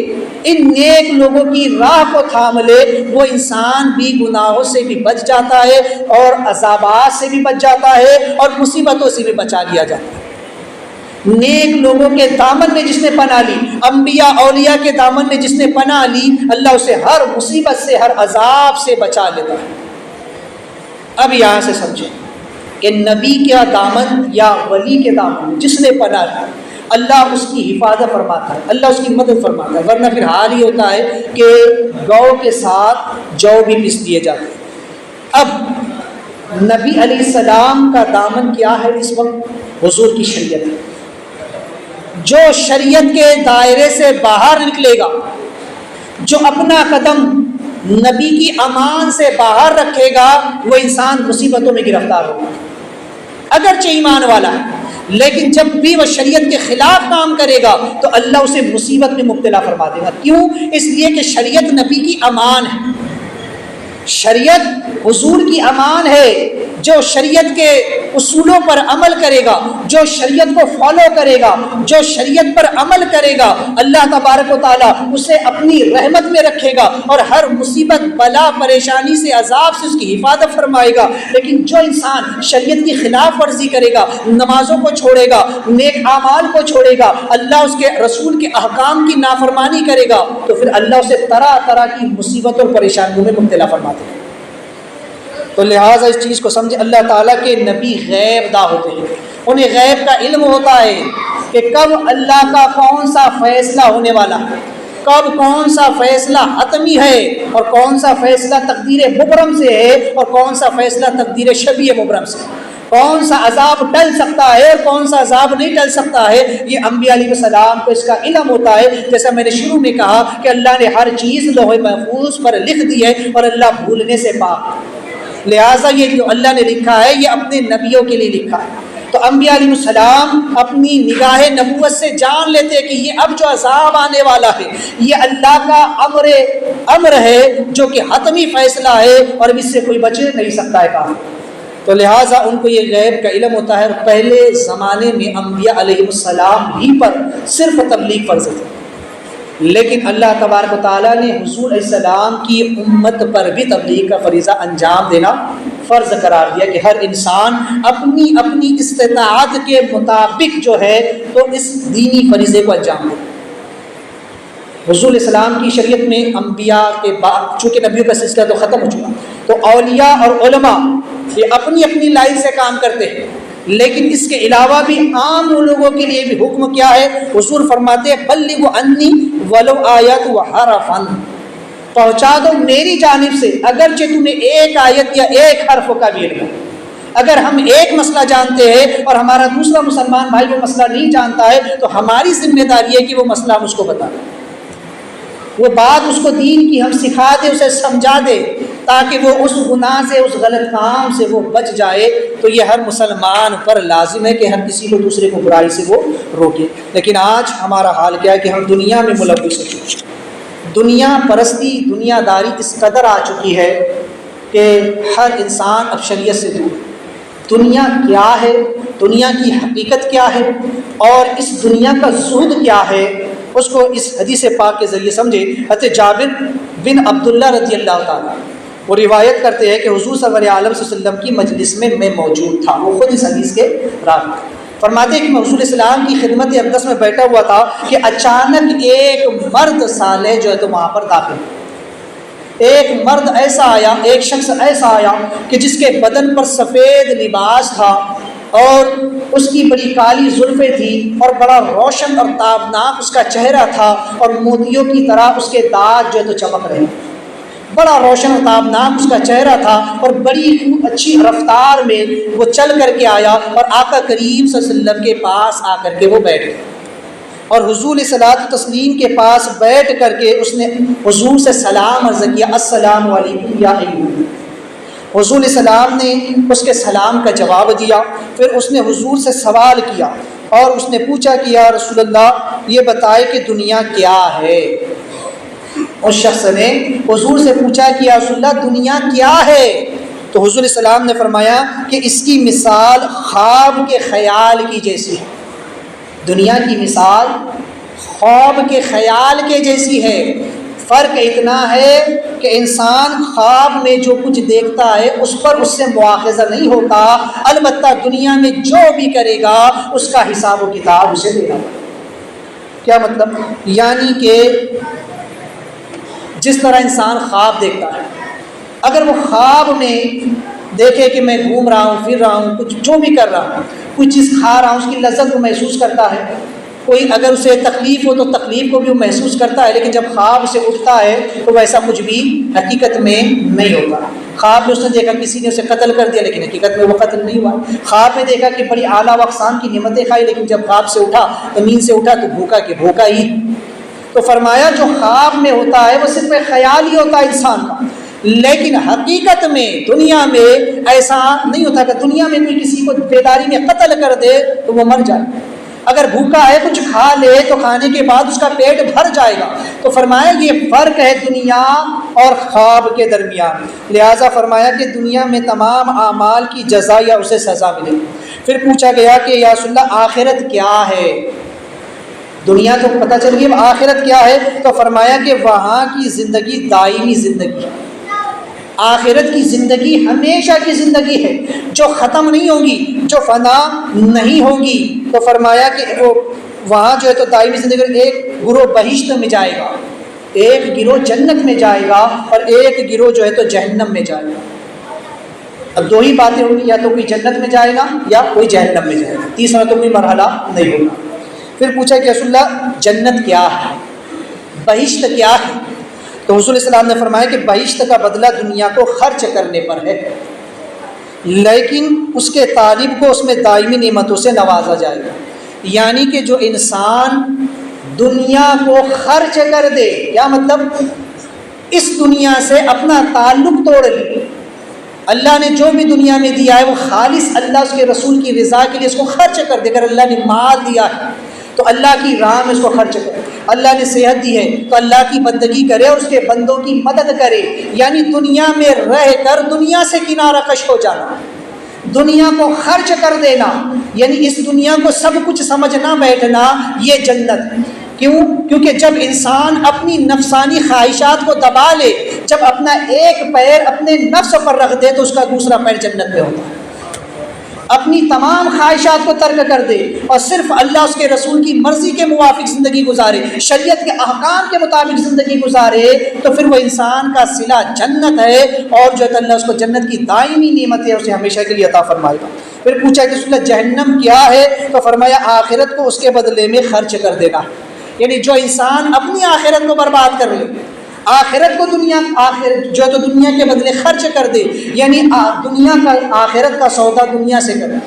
ان نیک لوگوں کی راہ کو تھام لے، وہ انسان بھی گناہوں سے بھی بچ جاتا ہے اور عذابات سے بھی بچ جاتا ہے اور مصیبتوں سے بھی بچا لیا جاتا ہے۔ نیک لوگوں کے دامن میں جس نے پناہ لی، انبیاء اولیاء کے دامن میں جس نے پناہ لی، اللہ اسے ہر مصیبت سے، ہر عذاب سے بچا لیتا ہے۔ اب یہاں سے سمجھیں کہ نبی کا دامن یا ولی کے دامن میں جس نے پناہ لی، اللہ اس کی حفاظت فرماتا ہے، اللہ اس کی مدد فرماتا ہے، ورنہ پھر حال یہ ہوتا ہے کہ گو کے ساتھ جو بھی پس دیے جاتے ہیں۔ اب نبی علیہ السلام کا دامن کیا ہے اس وقت؟ حضور کی شریعت ہے۔ جو شریعت کے دائرے سے باہر نکلے گا، جو اپنا قدم نبی کی امان سے باہر رکھے گا، وہ انسان مصیبتوں میں گرفتار ہوگا، اگرچہ ایمان والا ہے، لیکن جب بھی وہ شریعت کے خلاف کام کرے گا تو اللہ اسے مصیبت میں مبتلا فرما دے گا۔ کیوں؟ اس لیے کہ شریعت نبی کی امان ہے، شریعت حضور کی امان ہے۔ جو شریعت کے اصولوں پر عمل کرے گا، جو شریعت کو فالو کرے گا، جو شریعت پر عمل کرے گا، اللہ تبارک و تعالیٰ اسے اپنی رحمت میں رکھے گا اور ہر مصیبت، بلا، پریشانی سے، عذاب سے اس کی حفاظت فرمائے گا۔ لیکن جو انسان شریعت کی خلاف ورزی کرے گا، نمازوں کو چھوڑے گا، نیک اعمال کو چھوڑے گا، اللہ اس کے رسول کے احکام کی نافرمانی کرے گا، تو پھر اللہ اسے طرح طرح کی مصیبتوں اور پریشانیوں میں مبتلا فرماتے ہیں۔ تو لہٰذا اس چیز کو سمجھے، اللہ تعالیٰ کے نبی غیب داں ہوتے ہیں، انہیں غیب کا علم ہوتا ہے کہ کب اللہ کا کون سا فیصلہ ہونے والا ہے، کب کون سا فیصلہ حتمی ہے اور کون سا فیصلہ تقدیر مبرم سے ہے اور کون سا فیصلہ تقدیر شبیہ مبرم سے، کون سا عذاب ٹل سکتا ہے اور کون سا عذاب نہیں ٹل سکتا ہے۔ یہ انبیاء علیہ السلام کو اس کا علم ہوتا ہے، جیسا میں نے شروع میں کہا کہ اللہ نے ہر چیز لوح محفوظ پر لکھ دی ہے اور اللہ بھولنے سے پاک، لہٰذا یہ جو اللہ نے لکھا ہے یہ اپنے نبیوں کے لیے لکھا ہے۔ تو انبیاء علیہ السلام اپنی نگاہ نبوت سے جان لیتے کہ یہ اب جو عذاب آنے والا ہے یہ اللہ کا امر ہے جو کہ حتمی فیصلہ ہے اور اب اس سے کوئی بچ نہیں سکتا ہے کہاں۔ تو لہٰذا ان کو یہ غیب کا علم ہوتا ہے۔ اور پہلے زمانے میں انبیاء علیہ السلام ہی پر صرف تبلیغ فرض تھی، لیکن اللہ تبارک و تعالیٰ نے حضور علیہ السلام کی امت پر بھی تبلیغ کا فریضہ انجام دینا فرض قرار دیا کہ ہر انسان اپنی اپنی استطاعت کے مطابق جو ہے تو اس دینی فریضے کو انجام دے۔ حضور السلام کی شریعت میں انبیاء کے بعد چونکہ نبیوں کا سلسلہ تو ختم ہو چکا، تو اولیاء اور علماء یہ اپنی اپنی لائن سے کام کرتے ہیں، لیکن اس کے علاوہ بھی عام لوگوں کے لیے بھی حکم کیا ہے؟ حضور فرماتے ہیں بلغوا عنی ولو آیت وحرفا، پہنچا دو میری جانب سے اگرچہ تمہیں ایک آیت یا ایک حرف کا بھی علم ہے۔ اگر ہم ایک مسئلہ جانتے ہیں اور ہمارا دوسرا مسلمان بھائی وہ مسئلہ نہیں جانتا ہے تو ہماری ذمہ داری ہے کہ وہ مسئلہ ہم اس کو بتا دیں، وہ بات اس کو دین کی ہم سکھا دیں، اسے سمجھا دیں تاکہ وہ اس گناہ سے اس غلط کام سے وہ بچ جائے۔ تو یہ ہر مسلمان پر لازم ہے کہ ہر کسی کو دوسرے کو برائی سے وہ روکے۔ لیکن آج ہمارا حال کیا ہے کہ ہم دنیا میں ملوث ہو چکے ہیں، دنیا پرستی دنیا داری اس قدر آ چکی ہے کہ ہر انسان اب شریعت سے دور۔ دنیا کیا ہے، دنیا کی حقیقت کیا ہے اور اس دنیا کا زہد کیا ہے، اس کو اس حدیث پاک کے ذریعے سمجھے۔ حضرت جابر بن عبداللہ رضی اللہ تعالیٰ وہ روایت کرتے ہیں کہ حضور صلی اللہ علیہ وسلم کی مجلس میں میں موجود تھا، وہ خود اس حدیث کے راوی فرماتے ہیں کہ میں حضور السلام کی خدمت اقدس میں بیٹھا ہوا تھا کہ اچانک ایک مرد صالح جو ہے تو وہاں پر داخل ہوا۔ ایک مرد ایسا آیا، ایک شخص ایسا آیا کہ جس کے بدن پر سفید لباس تھا اور اس کی بڑی کالی زلفیں تھی اور بڑا روشن اور تابناک اس کا چہرہ تھا اور موتیوں کی طرح اس کے دانت جو ہے تو چمک رہے، بڑا روشن اور تابناک اس کا چہرہ تھا اور بڑی اچھی رفتار میں وہ چل کر کے آیا اور آقا کریم صلی اللہ علیہ وسلم کے پاس آ کر کے وہ بیٹھ گیا اور حضور صلاۃ و تسلیم کے پاس بیٹھ کر کے اس نے حضور سے سلام عرض کیا، السلام علیکم یا ایھا۔ حضور علیہ السلام نے اس کے سلام کا جواب دیا، پھر اس نے حضور سے سوال کیا اور اس نے پوچھا کہ یا رسول اللہ یہ بتائے کہ دنیا کیا ہے۔ اس شخص نے حضور سے پوچھا کہ یا رسول اللہ دنیا کیا ہے، تو حضور علیہ السلام نے فرمایا کہ اس کی مثال خواب کے خیال کی جیسی ہے۔ دنیا کی مثال خواب کے خیال کے جیسی ہے، فرق اتنا ہے کہ انسان خواب میں جو کچھ دیکھتا ہے اس پر اس سے مواخذہ نہیں ہوتا، البتہ دنیا میں جو بھی کرے گا اس کا حساب و کتاب اسے دینا پڑے۔ کیا مطلب؟ یعنی کہ جس طرح انسان خواب دیکھتا ہے، اگر وہ خواب میں دیکھے کہ میں گھوم رہا ہوں، پھر رہا ہوں، کچھ جو بھی کر رہا ہوں، کوئی چیز کھا رہا ہوں، اس کی لذت کو محسوس کرتا ہے، کوئی اگر اسے تکلیف ہو تو تکلیف کو بھی وہ محسوس کرتا ہے، لیکن جب خواب سے اٹھتا ہے تو ویسا کچھ بھی حقیقت میں نہیں ہوتا۔ خواب میں اس نے دیکھا کسی نے اسے قتل کر دیا لیکن حقیقت میں وہ قتل نہیں ہوا۔ خواب میں دیکھا کہ بڑی اعلیٰ و اقسام کی نعمتیں کھائی، لیکن جب خواب سے اٹھا تو نیند سے اٹھا تو بھوکا کہ بھوکا ہی۔ تو فرمایا جو خواب میں ہوتا ہے وہ صرف ایک خیال ہی ہوتا ہے انسان کا، لیکن حقیقت میں دنیا میں ایسا نہیں ہوتا کہ دنیا میں کوئی کسی کو بیداری میں قتل کر دے تو وہ مر جائے، اگر بھوکا ہے کچھ کھا لے تو کھانے کے بعد اس کا پیٹ بھر جائے گا۔ تو فرمایا یہ فرق ہے دنیا اور خواب کے درمیان، لہٰذا فرمایا کہ دنیا میں تمام اعمال کی جزا یا اسے سزا ملے گی۔ پھر پوچھا گیا کہ یا رسول اللہ آخرت کیا ہے؟ دنیا تو پتہ چل گئی، آخرت کیا ہے؟ تو فرمایا کہ وہاں کی زندگی دائمی زندگی ہے، آخرت کی زندگی ہمیشہ کی زندگی ہے جو ختم نہیں ہوگی، جو فنا نہیں ہوگی۔ تو فرمایا کہ وہ وہاں جو ہے تو دائمی زندگی، ایک گروہ بہشت میں جائے گا، ایک گروہ جنت میں جائے گا اور ایک گروہ جو ہے تو جہنم میں جائے گا۔ اب دو ہی باتیں ہوں گی، یا تو کوئی جنت میں جائے گا یا کوئی جہنم میں جائے گا، تیسرا تو کوئی مرحلہ نہیں ہوگا۔ پھر پوچھا کہ رسول اللہ جنت کیا ہے، بہشت کیا ہے؟ تو حضور علیہ السلام نے فرمایا کہ بہشت کا بدلہ دنیا کو خرچ کرنے پر ہے، لیکن اس کے طالب کو اس میں دائمی نعمتوں سے نوازا جائے گا۔ یعنی کہ جو انسان دنیا کو خرچ کر دے، کیا مطلب؟ اس دنیا سے اپنا تعلق توڑ لے، اللہ نے جو بھی دنیا میں دیا ہے وہ خالص اللہ اس کے رسول کی رضا کے لیے اس کو خرچ کر دے۔ اگر اللہ نے مال دیا ہے تو اللہ کی راہ میں اس کو خرچ کرے، اللہ نے صحت دی ہے تو اللہ کی بندگی کرے اور اس کے بندوں کی مدد کرے۔ یعنی دنیا میں رہ کر دنیا سے کنارہ کش ہو جانا، دنیا کو خرچ کر دینا، یعنی اس دنیا کو سب کچھ سمجھنا بیٹھنا، یہ جنت ہے کیوں؟ کیونکہ جب انسان اپنی نفسانی خواہشات کو دبا لے، جب اپنا ایک پیر اپنے نفس پر رکھ دے تو اس کا دوسرا پیر جنت میں ہوتا ہے۔ اپنی تمام خواہشات کو ترک کر دے اور صرف اللہ اس کے رسول کی مرضی کے موافق زندگی گزارے، شریعت کے احکام کے مطابق زندگی گزارے، تو پھر وہ انسان کا صلہ جنت ہے، اور جو اللہ اس کو جنت کی دائمی نعمت ہے اسے ہمیشہ کے لیے عطا فرمائے گا۔ پھر پوچھا کہ رسول اللہ جہنم کیا ہے؟ تو فرمایا آخرت کو اس کے بدلے میں خرچ کر دینا، یعنی جو انسان اپنی آخرت کو برباد کر لے، آخرت کو جو تو دنیا کے بدلے خرچ کر دے، یعنی دنیا کا آخرت کا سودا دنیا سے کرے،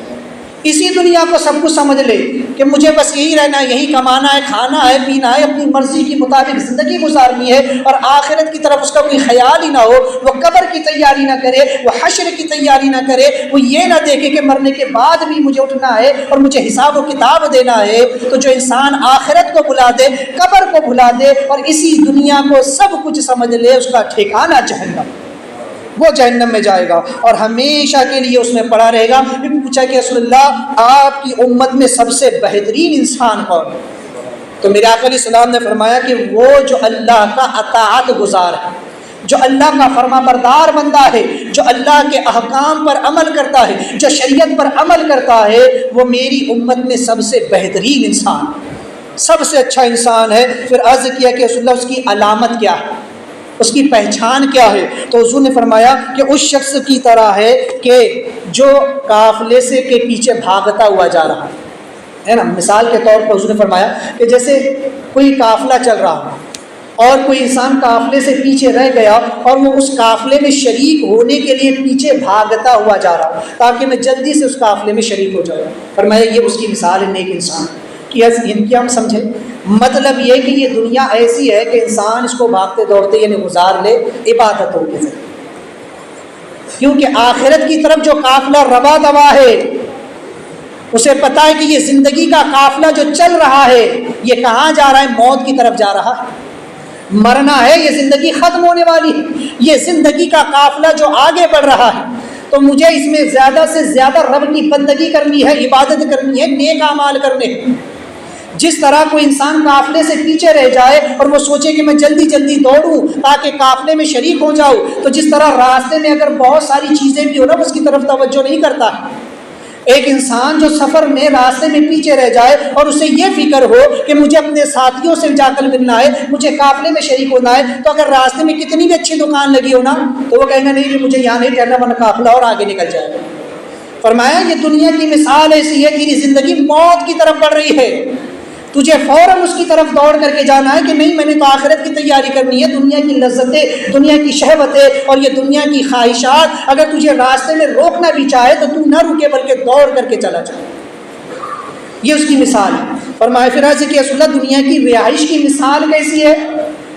اسی دنیا کو سب کچھ سمجھ لے کہ مجھے بس یہی رہنا ہے، یہی کمانا ہے، کھانا ہے، پینا ہے، اپنی مرضی کے مطابق زندگی گزارنی ہے، اور آخرت کی طرف اس کا کوئی خیال ہی نہ ہو، وہ قبر کی تیاری نہ کرے، وہ حشر کی تیاری نہ کرے، وہ یہ نہ دیکھے کہ مرنے کے بعد بھی مجھے اٹھنا ہے اور مجھے حساب و کتاب دینا ہے۔ تو جو انسان آخرت کو بھلا دے، قبر کو بھلا دے اور اسی دنیا کو سب کچھ سمجھ لے، اس کا ٹھکانہ جہنم، وہ جہنم میں جائے گا اور ہمیشہ کے لیے اس میں پڑا رہے گا۔ پھر پوچھا کہ رسول اللہ آپ کی امت میں سب سے بہترین انسان کون ہے؟ تو میرے آقا علیہ السلام نے فرمایا کہ وہ جو اللہ کا اطاعت گزار ہے، جو اللہ کا فرما بردار بندہ ہے، جو اللہ کے احکام پر عمل کرتا ہے، جو شریعت پر عمل کرتا ہے، وہ میری امت میں سب سے بہترین انسان، سب سے اچھا انسان ہے۔ پھر عرض کیا کہ رسول اللہ اس کی علامت کیا ہے، اس کی پہچان کیا ہے؟ تو حضور نے فرمایا کہ اس شخص کی طرح ہے کہ جو قافلے سے کے پیچھے بھاگتا ہوا جا رہا ہے نا۔ مثال کے طور پر حضور نے فرمایا کہ جیسے کوئی قافلہ چل رہا ہو اور کوئی انسان قافلے سے پیچھے رہ گیا اور وہ اس قافلے میں شریک ہونے کے لیے پیچھے بھاگتا ہوا جا رہا تاکہ میں جلدی سے اس قافلے میں شریک ہو جاؤں۔ فرمایا یہ اس کی مثال ہے نیک انسان کی۔ ان کی ہم سمجھیں مطلب یہ کہ یہ دنیا ایسی ہے کہ انسان اس کو بھاگتے دوڑتے یعنی گزار لے عبادتوں کے ذریعے، کیونکہ آخرت کی طرف جو قافلہ روا دوا ہے اسے پتہ ہے کہ یہ زندگی کا قافلہ جو چل رہا ہے یہ کہاں جا رہا ہے؟ موت کی طرف جا رہا ہے، مرنا ہے، یہ زندگی ختم ہونے والی ہے، یہ زندگی کا قافلہ جو آگے بڑھ رہا ہے، تو مجھے اس میں زیادہ سے زیادہ رب کی بندگی کرنی ہے، عبادت کرنی ہے، نیک اعمال کرنے ہیں۔ جس طرح کوئی انسان قافلے سے پیچھے رہ جائے اور وہ سوچے کہ میں جلدی جلدی دوڑوں تاکہ قافلے میں شریک ہو جاؤں، تو جس طرح راستے میں اگر بہت ساری چیزیں بھی ہو نا اس کی طرف توجہ نہیں کرتا۔ ایک انسان جو سفر میں راستے میں پیچھے رہ جائے اور اسے یہ فکر ہو کہ مجھے اپنے ساتھیوں سے جا کر ملنا ہے، مجھے قافلے میں شریک ہونا ہے، تو اگر راستے میں کتنی بھی اچھی دکان لگی ہو نا تو وہ کہنا نہیں کہ مجھے یہاں نہیں ٹھہرنا ورنہ قافلہ اور آگے نکل جائے گا۔ فرمایا یہ دنیا کی مثال ایسی ہے کہ تیری زندگی موت کی طرف بڑھ رہی ہے، تجھے فوراً اس کی طرف دوڑ کر کے جانا ہے کہ نہیں میں نے تو آخرت کی تیاری کرنی ہے۔ دنیا کی لذتیں، دنیا کی شہوتیں اور یہ دنیا کی خواہشات اگر تجھے راستے میں روکنا بھی چاہے تو تو نہ رکے بلکہ دوڑ کر کے چلا جائے، یہ اس کی مثال ہے۔ فرمایا پھر ایسے کہ رسول اللہ دنیا کی رہائش کی مثال کیسی ہے،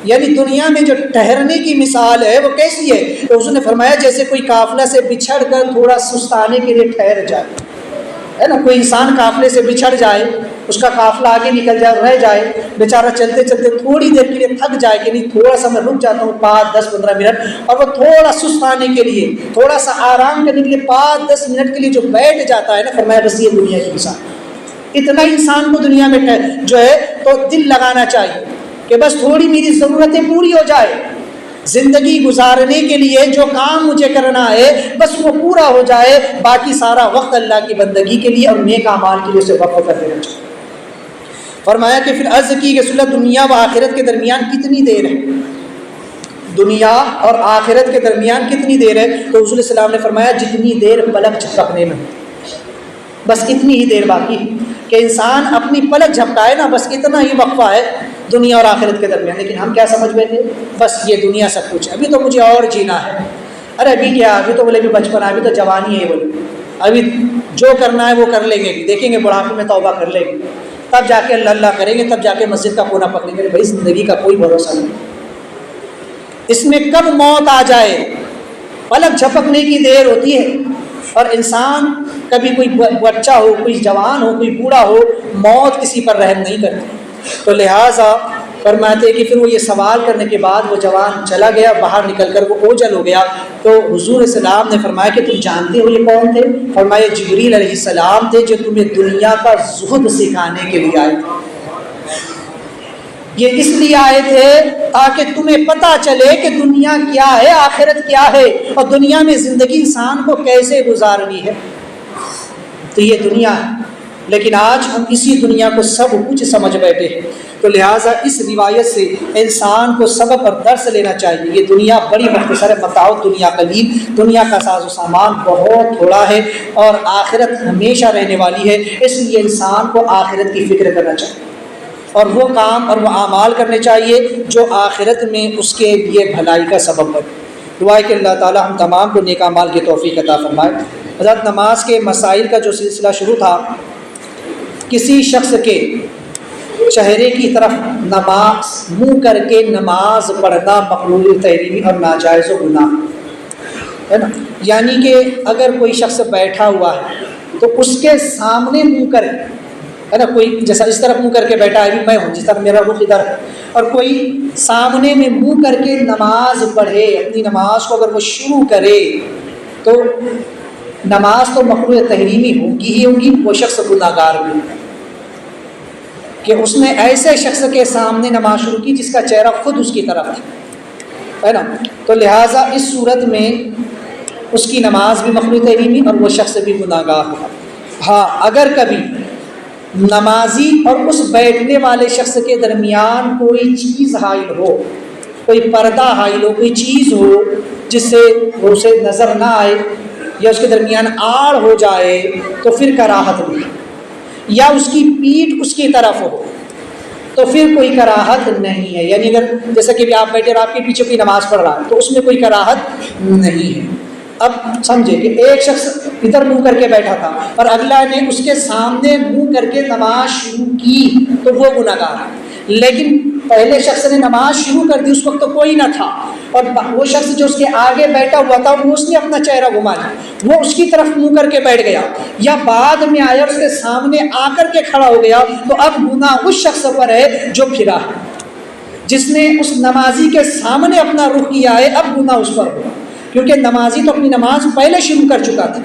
یعنی دنیا میں جو ٹھہرنے کی مثال ہے وہ کیسی ہے؟ تو اس نے فرمایا جیسے کوئی قافلہ سے بچھڑ کر تھوڑا سستانے کے لیے ٹھہر جائے، ہے نا۔ کوئی انسان قافلے سے بچھڑ جائے، اس کا قافلہ آگے نکل جائے، رہ جائے، بیچارہ چلتے چلتے تھوڑی دیر کے لیے تھک جائے کہ نہیں تھوڑا سا میں رک جاتا ہوں 5-10-15 منٹ، اور وہ تھوڑا سست آنے کے لیے، تھوڑا سا آرام کرنے کے لیے 5-10 منٹ کے لیے جو بیٹھ جاتا ہے نا، فرمایا بس یہ دنیا کی مثال۔ اتنا انسان کو دنیا میں جو ہے تو دل لگانا چاہیے کہ بس تھوڑی میری ضرورتیں پوری ہو جائے، زندگی گزارنے کے لیے جو کام مجھے کرنا ہے بس وہ پورا ہو جائے، باقی سارا وقت اللہ کی بندگی کے لیے اور نیک اعمال کے لیے اسے وقف کر دینا چاہیے۔ فرمایا کہ پھر عرض کی کہ رسول اللہ دنیا و آخرت کے درمیان کتنی دیر ہے، دنیا اور آخرت کے درمیان کتنی دیر ہے؟ تو رسول اللہ السلام نے فرمایا جتنی دیر پلک جھپکنے میں، بس اتنی ہی دیر باقی ہے کہ انسان اپنی پلک جھپکائے نا، بس اتنا ہی وقفہ ہے دنیا اور آخرت کے درمیان۔ لیکن ہم کیا سمجھ بیٹھے، بس یہ دنیا سب کچھ ہے، ابھی تو مجھے اور جینا ہے، ارے ابھی کیا، ابھی تو بولے بھی بچپن ہے، ابھی تو جوانی ہے، بولے ابھی جو کرنا ہے وہ کر لیں گے، دیکھیں گے بڑھاپے میں توبہ کر لیں گے، تب جا کے اللہ اللہ کریں گے، تب جا کے مسجد کا کونا پکڑیں گے۔ بھائی زندگی کا کوئی بھروسہ نہیں، اس میں کب موت آ جائے، پلک جھپکنے کی دیر ہوتی ہے۔ اور انسان کبھی کوئی بچہ ہو، کوئی جوان ہو، کوئی بوڑھا ہو، موت کسی پر رحم نہیں کرتی۔ تو لہٰذا فرماتے کہ پھر وہ یہ سوال کرنے کے بعد وہ جوان چلا گیا، باہر نکل کر وہ اوجل ہو گیا۔ تو حضور السلام نے فرمایا کہ تم جانتے ہو یہ کون تھے؟ فرمایا جبریل علیہ السلام تھے جو تمہیں دنیا کا زہد سکھانے کے لیے آئے تھے۔ یہ اس لیے آئے تھے تاکہ تمہیں پتہ چلے کہ دنیا کیا ہے، آخرت کیا ہے، اور دنیا میں زندگی انسان کو کیسے گزارنی ہے۔ تو یہ دنیا ہے، لیکن آج ہم اسی دنیا کو سب کچھ سمجھ بیٹھے ہیں، تو لہٰذا اس روایت سے انسان کو سبق اور درس لینا چاہیے۔ یہ دنیا بڑی مختصر ہے، متاع دنیا قلیل، دنیا کا ساز و سامان بہت تھوڑا ہے، اور آخرت ہمیشہ رہنے والی ہے، اس لیے انسان کو آخرت کی فکر کرنا چاہیے، اور وہ کام اور وہ اعمال کرنے چاہیے جو آخرت میں اس کے لیے بھلائی کا سبب بنے۔ دعا ہے کہ اللہ تعالی ہم تمام کو نیک اعمال کی توفیق عطا فرمائے۔ حضرت نماز کے مسائل کا جو سلسلہ شروع تھا، کسی شخص کے چہرے کی طرف نماز منہ کر کے نماز پڑھنا مقروء تحریمی اور ناجائز و گناہ ہے نا، یعنی کہ اگر کوئی شخص بیٹھا ہوا ہے تو اس کے سامنے منہ کر کے، ہے نا، کوئی جیسا اس طرف منہ کر کے بیٹھا ہے، میں ہوں جس طرح میرا رخ ادھر ہے، اور کوئی سامنے میں منہ کر کے نماز پڑھے، اپنی نماز کو اگر وہ شروع کرے تو نماز تو مقروء تحریمی ہوگی ہی ہوگی، وہ شخص گناہ گار بھی کہ اس نے ایسے شخص کے سامنے نماز شروع کی جس کا چہرہ خود اس کی طرف ہے نا، تو لہٰذا اس صورت میں اس کی نماز بھی مقروء تحریمی اور وہ شخص بھی گناہ گار ہوگا۔ ہاں اگر کبھی نمازی اور اس بیٹھنے والے شخص کے درمیان کوئی چیز حائل ہو، کوئی پردہ حائل ہو، کوئی چیز ہو جس سے وہ اسے نظر نہ آئے، یا اس کے درمیان آڑ ہو جائے، تو پھر کراہت نہیں، یا اس کی پیٹھ اس کی طرف ہو تو پھر کوئی کراہت نہیں ہے، یعنی اگر جیسا کہ آپ بیٹھے اور آپ کے پیچھے کوئی نماز پڑھ رہا ہے تو اس میں کوئی کراہت نہیں ہے۔ اب سمجھے کہ ایک شخص ادھر منہ کر کے بیٹھا تھا اور اگلا نے اس کے سامنے منہ کر کے نماز شروع کی تو وہ گناہ گار ہے، لیکن پہلے شخص نے نماز شروع کر دی، اس وقت تو کوئی نہ تھا، اور وہ شخص جو اس کے آگے بیٹھا ہوا تھا وہ اس نے اپنا چہرہ گھما لیا، وہ اس کی طرف منہ کر کے بیٹھ گیا، یا بعد میں آیا اس کے سامنے آ کر کے کھڑا ہو گیا، تو اب گناہ اس شخص پر ہے جو پھرا ہے، جس نے اس نمازی کے سامنے اپنا رخ کیا ہے، اب گناہ اس پر ہوگا، کیونکہ نمازی تو اپنی نماز پہلے شروع کر چکا تھا،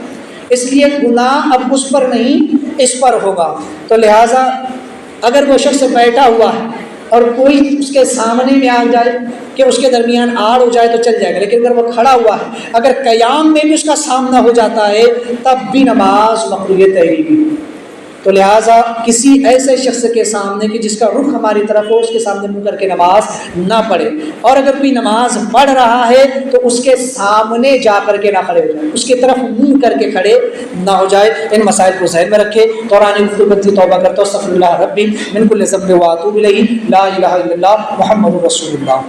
اس لیے گناہ اب اس پر نہیں اس پر ہوگا۔ تو لہٰذا اگر وہ شخص بیٹھا ہوا ہے اور کوئی اس کے سامنے میں آ جائے کہ اس کے درمیان آڑ ہو جائے تو چل جائے گا، لیکن اگر وہ کھڑا ہوا ہے، اگر قیام میں بھی اس کا سامنا ہو جاتا ہے تب بھی نماز مقروء تحریمی۔ تو لہٰذا کسی ایسے شخص کے سامنے کہ جس کا رخ ہماری طرف ہو، اس کے سامنے منہ کر کے نماز نہ پڑھے، اور اگر کوئی نماز پڑھ رہا ہے تو اس کے سامنے جا کر کے نہ کھڑے ہو جائے، اس کی طرف منہ کر کے کھڑے نہ ہو جائے۔ ان مسائل کو ذہن میں رکھے۔ دوران گفتگو توبہ کرتا ہوں، استغفر اللہ ربی من کل ذنب واتوب الیہ، لا الہ الا اللہ محمد رسول اللہ۔